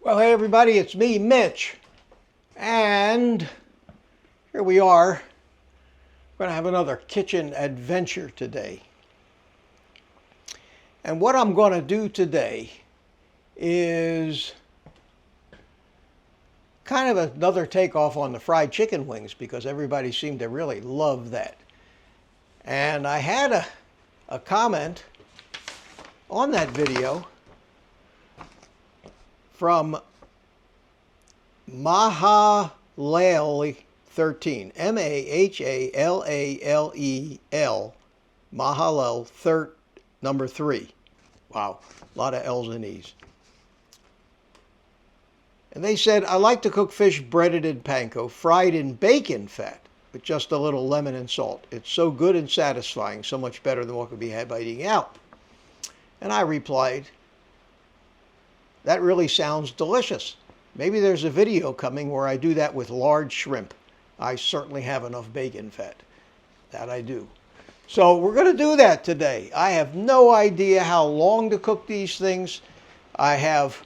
Well, hey everybody, it's me, Mitch, and here we are. We're going to have another kitchen adventure today. And what I'm going to do today is kind of another takeoff on the fried chicken wings, because everybody seemed to really love that. And I had a comment on that video from Mahalel13, M-A-H-A-L-A-L-E-L, Mahalel number 3. Wow, a lot of L's and E's. And they said, I like to cook fish breaded in panko, fried in bacon fat, with just a little lemon and salt. It's so good and satisfying, so much better than what could be had by eating out. And I replied, that really sounds delicious. Maybe there's a video coming where I do that with large shrimp. I certainly have enough bacon fat. That I do. So we're going to do that today. I have no idea how long to cook these things. I have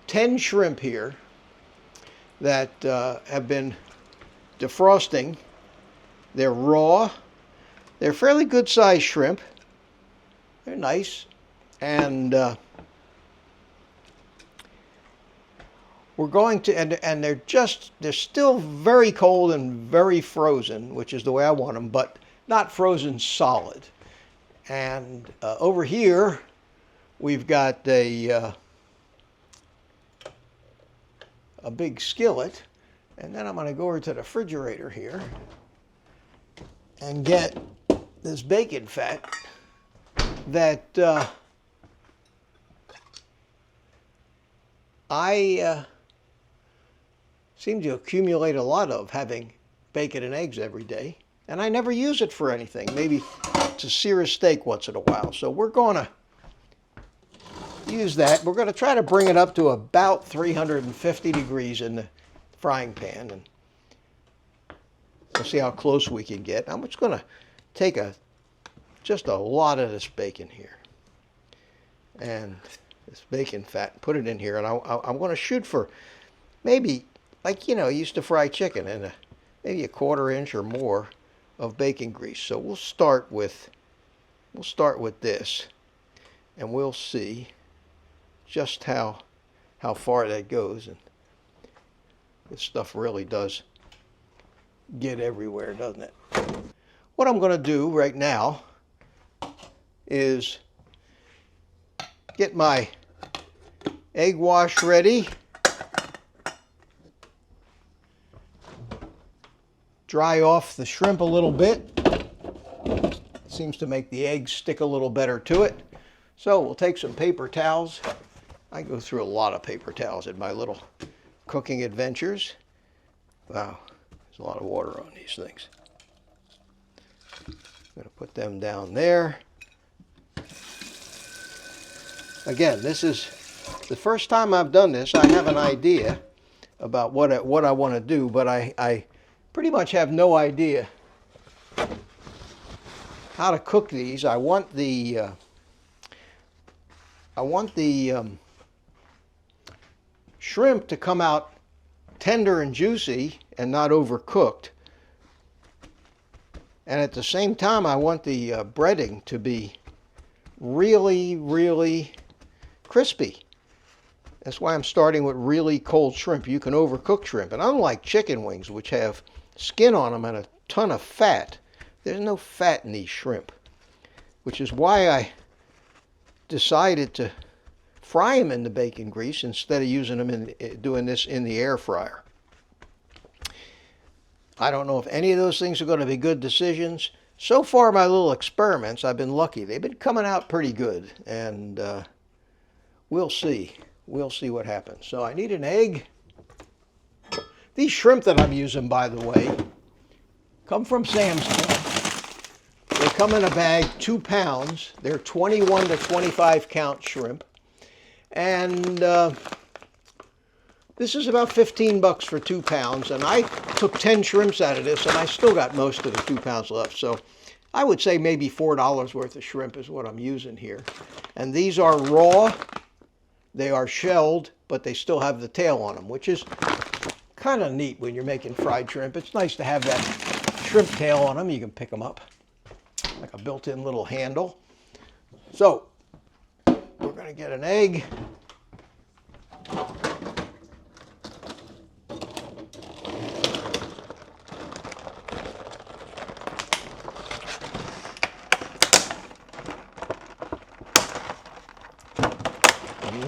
10 shrimp here that have been defrosting. They're raw. They're fairly good sized shrimp. They're nice. And we're going to, and they're still very cold and very frozen, which is the way I want them, but not frozen solid. And over here, we've got a big skillet. And then I'm going to go over to the refrigerator here and get this bacon fat that I seem to accumulate a lot of, having bacon and eggs every day. And I never use it for anything, maybe to sear a steak once in a while. So we're going to use that. We're going to try to bring it up to about 350 degrees in the frying pan, and we'll see how close we can get. I'm just going to take just a lot of this bacon here, and this bacon fat, put it in here, and I'm going to shoot for maybe, like, you used to fry chicken, and maybe a 1/4 inch or more of bacon grease. So we'll start with this, and we'll see just how far that goes. And this stuff really does get everywhere, doesn't it? What I'm going to do right now is get my egg wash ready. Dry off the shrimp a little bit. Seems to make the eggs stick a little better to it. So we'll take some paper towels. I go through a lot of paper towels in my little cooking adventures. Wow, there's a lot of water on these things. I'm going to put them down there. Again, this is the first time I've done this. I have an idea about what I want to do, but I pretty much have no idea how to cook these. I want the shrimp to come out tender and juicy and not overcooked. And at the same time, I want the breading to be really, really crispy. That's why I'm starting with really cold shrimp. You can overcook shrimp. And unlike chicken wings, which have skin on them and a ton of fat, there's no fat in these shrimp, which is why I decided to fry them in the bacon grease instead of using them doing this in the air fryer. I don't know if any of those things are going to be good decisions. So far, my little experiments, I've been lucky. They've been coming out pretty good, and we'll see. We'll see what happens. So I need an egg. These shrimp that I'm using, by the way, come from Sam's Club. They come in a bag, 2 pounds. They're 21 to 25 count shrimp. And this is about 15 bucks for 2 pounds. And I took 10 shrimps out of this, and I still got most of the 2 pounds left. So I would say maybe $4 worth of shrimp is what I'm using here. And these are raw. They are shelled but they still have the tail on them, which is kind of neat when you're making fried shrimp. It's nice to have that shrimp tail on them. You can pick them up like a built-in little handle. So we're going to get an egg.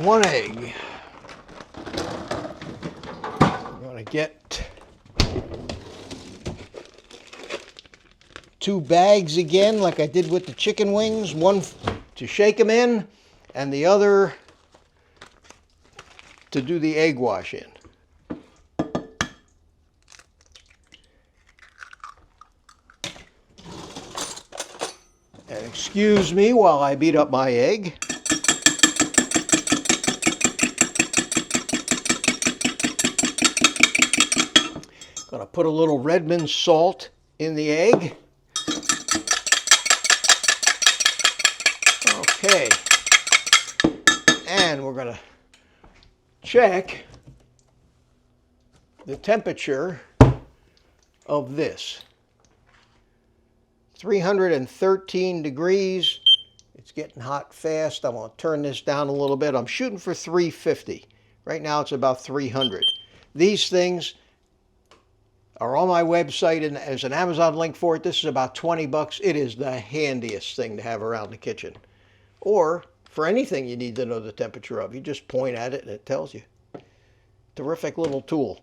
One egg. I'm going to get 2 bags again, like I did with the chicken wings. One to shake them in, and the other to do the egg wash in. And excuse me while I beat up my egg. Gonna put a little Redmond salt in the egg. Okay. And we're gonna check the temperature of this. 313 degrees. It's getting hot fast. I'm gonna turn this down a little bit. I'm shooting for 350. Right now it's about 300. These things are on my website, and there's an Amazon link for it. This is about 20 bucks. It is the handiest thing to have around the kitchen. Or for anything you need to know the temperature of. You just point at it and it tells you. Terrific little tool.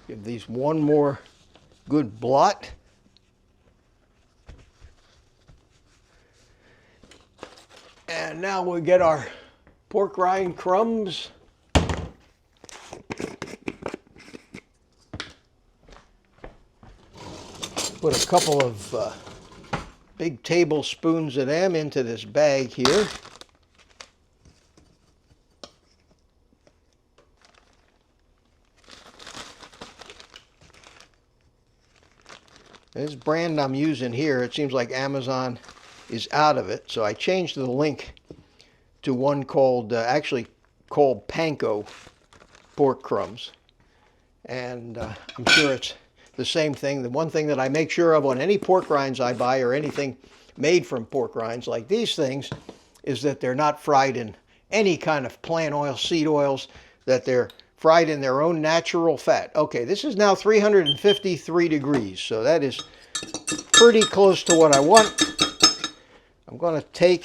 Give these one more good blot. And now we get our pork rind crumbs. Put a couple of big tablespoons of them into this bag here. This brand I'm using here, it seems like Amazon is out of it, so I changed the link to one called, actually called Panko pork crumbs. And I'm sure it's the same thing. The one thing that I make sure of on any pork rinds I buy or anything made from pork rinds like these things is that they're not fried in any kind of plant oil, seed oils, that they're fried in their own natural fat. Okay, this is now 353 degrees, so that is pretty close to what I want. I'm going to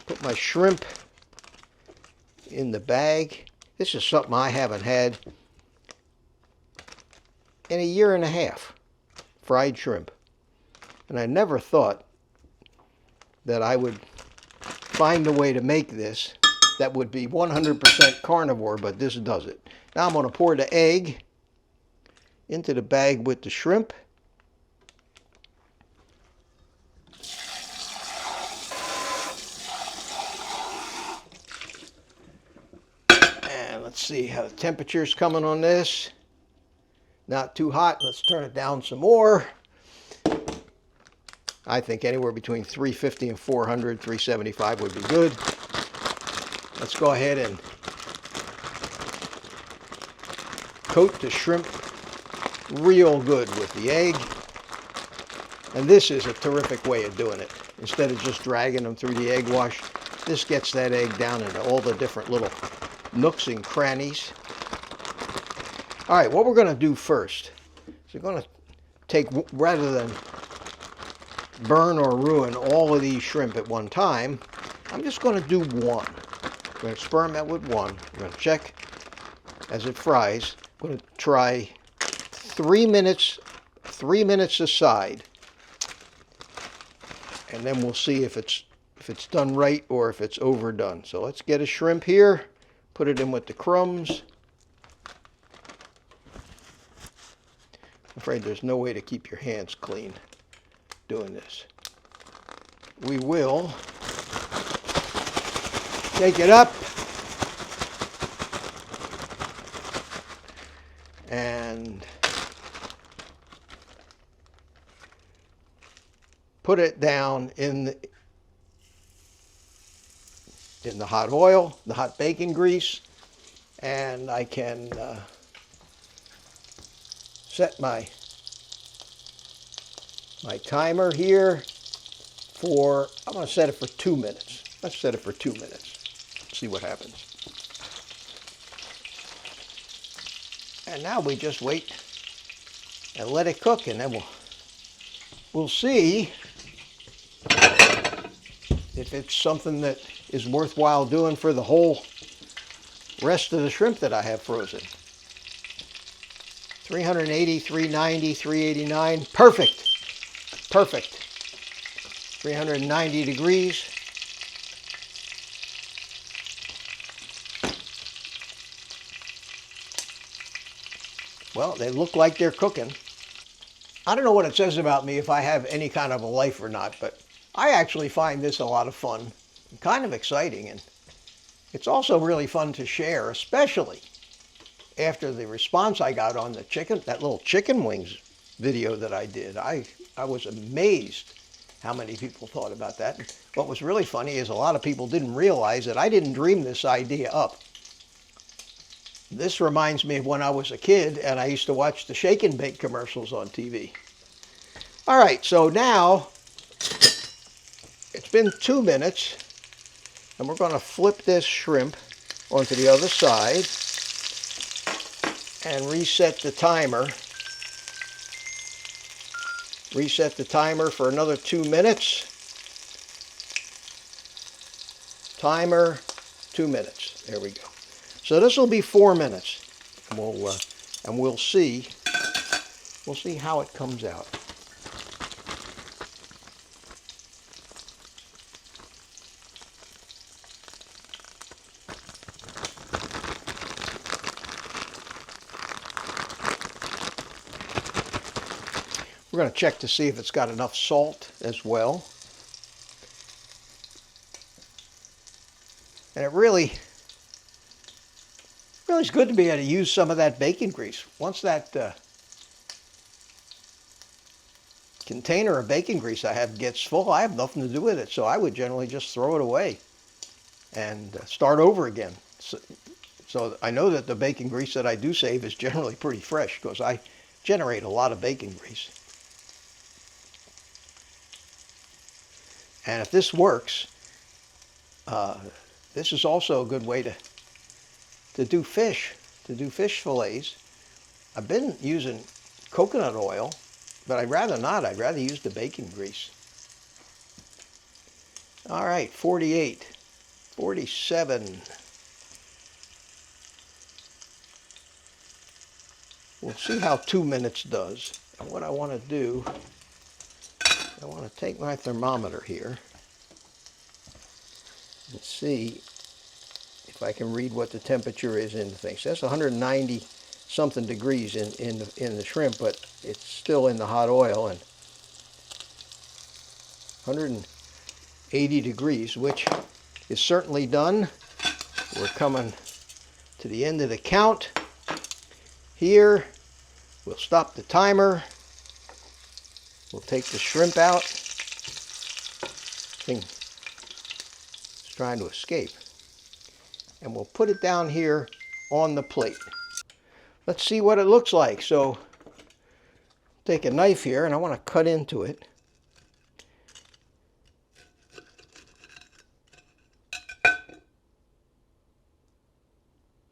put my shrimp in the bag. This is something I haven't had in a year and a half, fried shrimp. And I never thought that I would find a way to make this that would be 100% carnivore, but this does it. Now I'm going to pour the egg into the bag with the shrimp. And let's see how the temperature's coming on this. Not too hot. Let's turn it down some more. I think anywhere between 350 and 400, 375 would be good. Let's go ahead and coat the shrimp real good with the egg. And this is a terrific way of doing it. Instead of just dragging them through the egg wash, this gets that egg down into all the different little nooks and crannies. All right, what we're going to do first is we're going to take, rather than burn or ruin all of these shrimp at one time, I'm just going to do one. I'm going to experiment with one. I'm going to check as it fries. I'm going to try 3 minutes aside, and then we'll see if it's done right or if it's overdone. So let's get a shrimp here, put it in with the crumbs. I'm afraid there's no way to keep your hands clean doing this. We will take it up and put it down in the hot oil, the hot bacon grease, and I can set my timer here for, I'm going to set it for 2 minutes. Let's set it for 2 minutes. See what happens. And now we just wait and let it cook, and then we'll see if it's something that is worthwhile doing for the whole rest of the shrimp that I have frozen. 380, 390, 389, perfect, perfect. 390 degrees. Well, they look like they're cooking. I don't know what it says about me if I have any kind of a life or not, but I actually find this a lot of fun, kind of exciting, and it's also really fun to share, especially after the response I got on the chicken, that little chicken wings video that I did. I was amazed how many people thought about that. What was really funny is a lot of people didn't realize that I didn't dream this idea up. This reminds me of when I was a kid and I used to watch the shake and bake commercials on TV. All right, so now it's been 2 minutes, and we're going to flip this shrimp onto the other side and reset the timer. Reset the timer for another 2 minutes. Timer, 2 minutes. There we go. So this will be 4 minutes, and we'll see how it comes out. We're going to check to see if it's got enough salt as well. And it really is good to be able to use some of that bacon grease. Once that container of bacon grease I have gets full, I have nothing to do with it. So I would generally just throw it away and start over again. So I know that the bacon grease that I do save is generally pretty fresh because I generate a lot of bacon grease. And if this works, this is also a good way to do fish fillets. I've been using coconut oil, but I'd rather not. I'd rather use the bacon grease. All right, 48, 47. We'll see how 2 minutes does. And what I want to do, I want to take my thermometer here and see if I can read what the temperature is in the thing. So that's 190 something degrees in the shrimp, but it's still in the hot oil, and 180 degrees, which is certainly done. We're coming to the end of the count here. We'll stop the timer. We'll take the shrimp out. Thing is trying to escape. And we'll put it down here on the plate. Let's see what it looks like. So take a knife here, and I want to cut into it.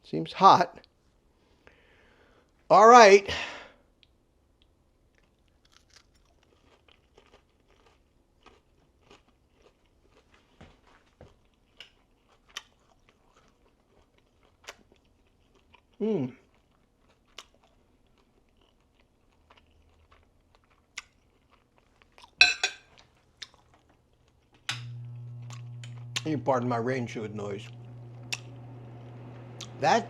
Seems hot. All right. You pardon my rain shoe noise. That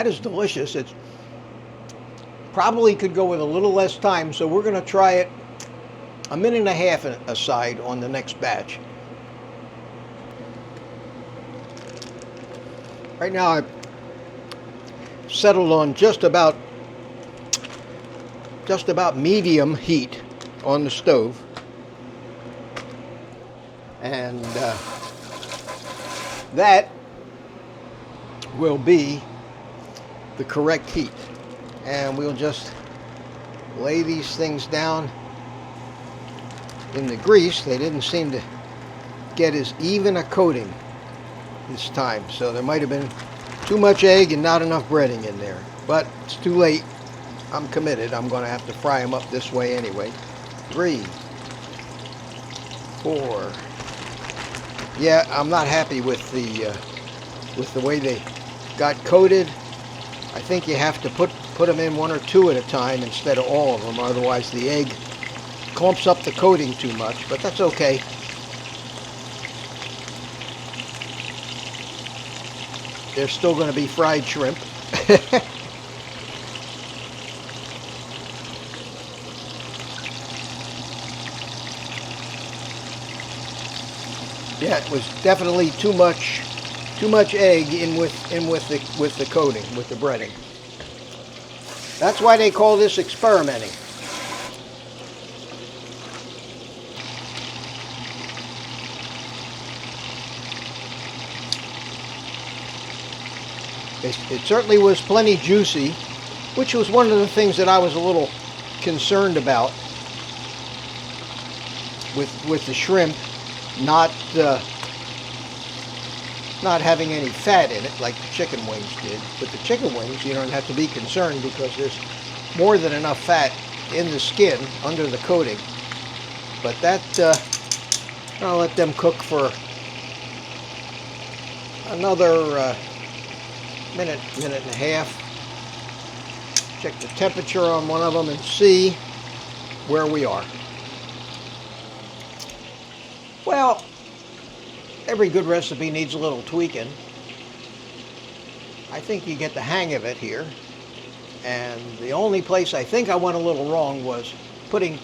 is delicious. It's probably could go with a little less time, so we're going to try it a minute and a half aside on the next batch. Right now I've settled on just about just about medium heat on the stove. And that will be the correct heat. And we'll just lay these things down in the grease. They didn't seem to get as even a coating this time, so there might have been too much egg and not enough breading in there, but it's too late. I'm committed. I'm going to have to fry them up this way anyway. 3, 4. Yeah, I'm not happy with the way they got coated. I think you have to put them in 1 or 2 at a time instead of all of them, otherwise the egg clumps up the coating too much, but that's okay. They're still going to be fried shrimp. Yeah, it was definitely too much egg in with the coating, with the breading. That's why they call this experimenting. It certainly was plenty juicy, which was one of the things that I was a little concerned about with the shrimp not having any fat in it like the chicken wings did. With the chicken wings, you don't have to be concerned because there's more than enough fat in the skin under the coating. But that, I'll let them cook for another minute and a half. Check the temperature on one of them and see where we are. Well, every good recipe needs a little tweaking. I think you get the hang of it here. And the only place I think I went a little wrong was putting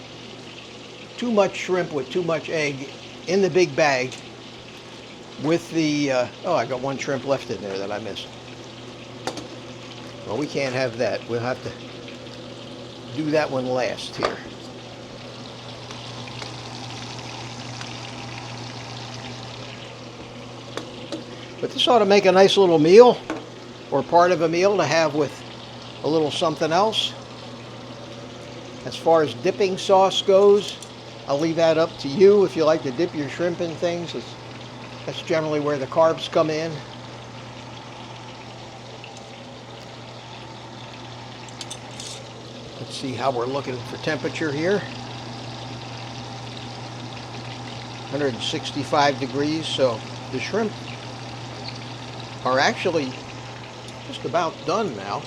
too much shrimp with too much egg in the big bag with the, oh, I got 1 shrimp left in there that I missed. Well, we can't have that. We'll have to do that one last here. But this ought to make a nice little meal, or part of a meal to have with a little something else. As far as dipping sauce goes, I'll leave that up to you. If you like to dip your shrimp in things, that's generally where the carbs come in. Let's see how we're looking for temperature here. 165 degrees, so the shrimp are actually just about done now.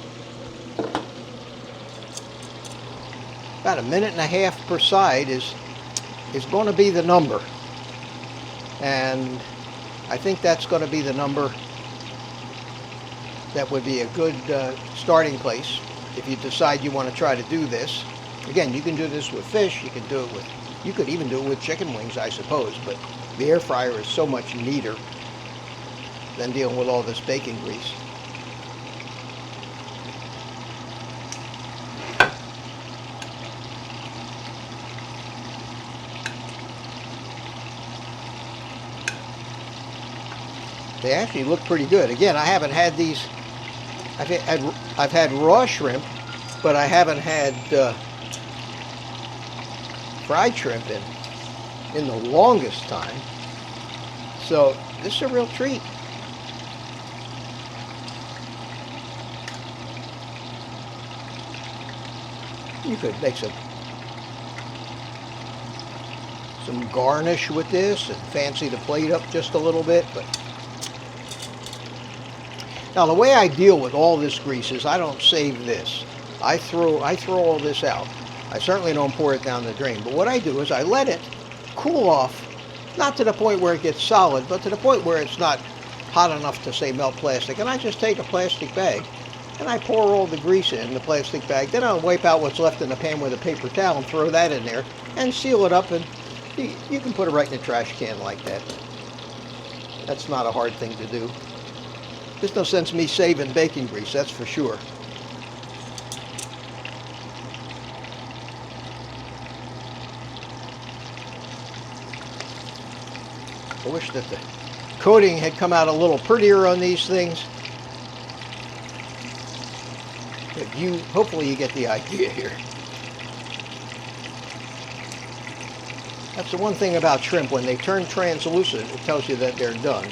About 1.5 minutes per side is going to be the number. And I think that's going to be the number that would be a good starting place if you decide you want to try to do this. Again, you can do this with fish, you could even do it with chicken wings, I suppose, but the air fryer is so much neater than dealing with all this bacon grease. They actually look pretty good. Again, I haven't had these. I've had raw shrimp, but I haven't had fried shrimp in the longest time. So this is a real treat. You could make some garnish with this and fancy the plate up just a little bit, but now the way I deal with all this grease is I don't save this. I throw all this out. I certainly don't pour it down the drain, but what I do is I let it cool off, not to the point where it gets solid, but to the point where it's not hot enough to, say, melt plastic. And I just take a plastic bag and I pour all the grease in the plastic bag. Then I'll wipe out what's left in the pan with a paper towel and throw that in there and seal it up, and you can put it right in the trash can like that. That's not a hard thing to do. There's no sense in me saving bacon grease, that's for sure. wish that the coating had come out a little prettier on these things. But hopefully you get the idea here. That's the one thing about shrimp. When they turn translucent, it tells you that they're done.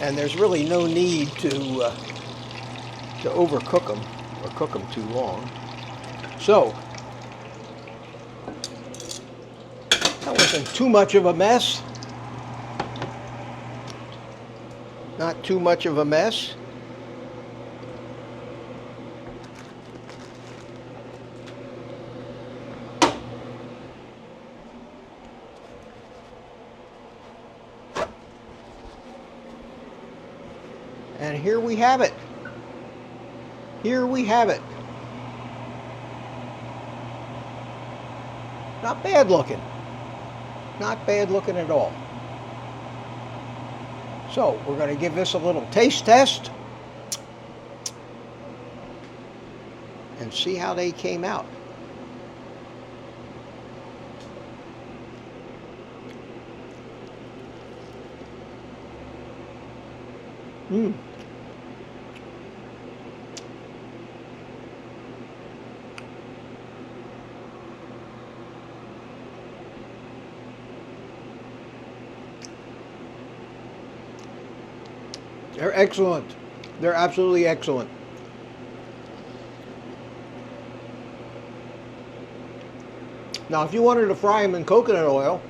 And there's really no need to overcook them or cook them too long. So, that wasn't too much of a mess. Not too much of a mess. And here we have it. Here we have it. Not bad looking. Not bad looking at all. So we're going to give this a little taste test and see how they came out. They're excellent. They're absolutely excellent. Now, if you wanted to fry them in coconut oil,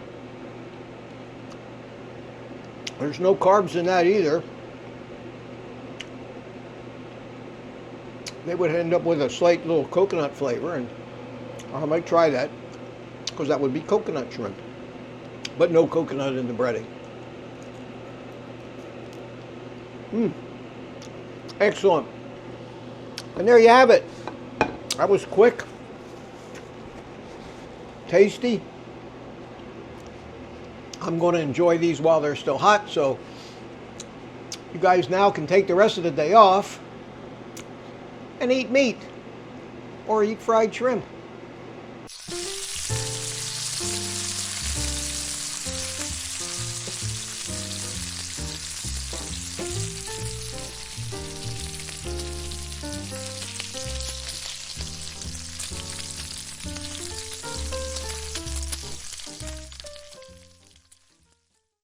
there's no carbs in that either. They would end up with a slight little coconut flavor, and I might try that because that would be coconut shrimp, but no coconut in the breading. Excellent. And there you have it. That was quick, tasty. I'm going to enjoy these while they're still hot, so you guys now can take the rest of the day off and eat meat or eat fried shrimp.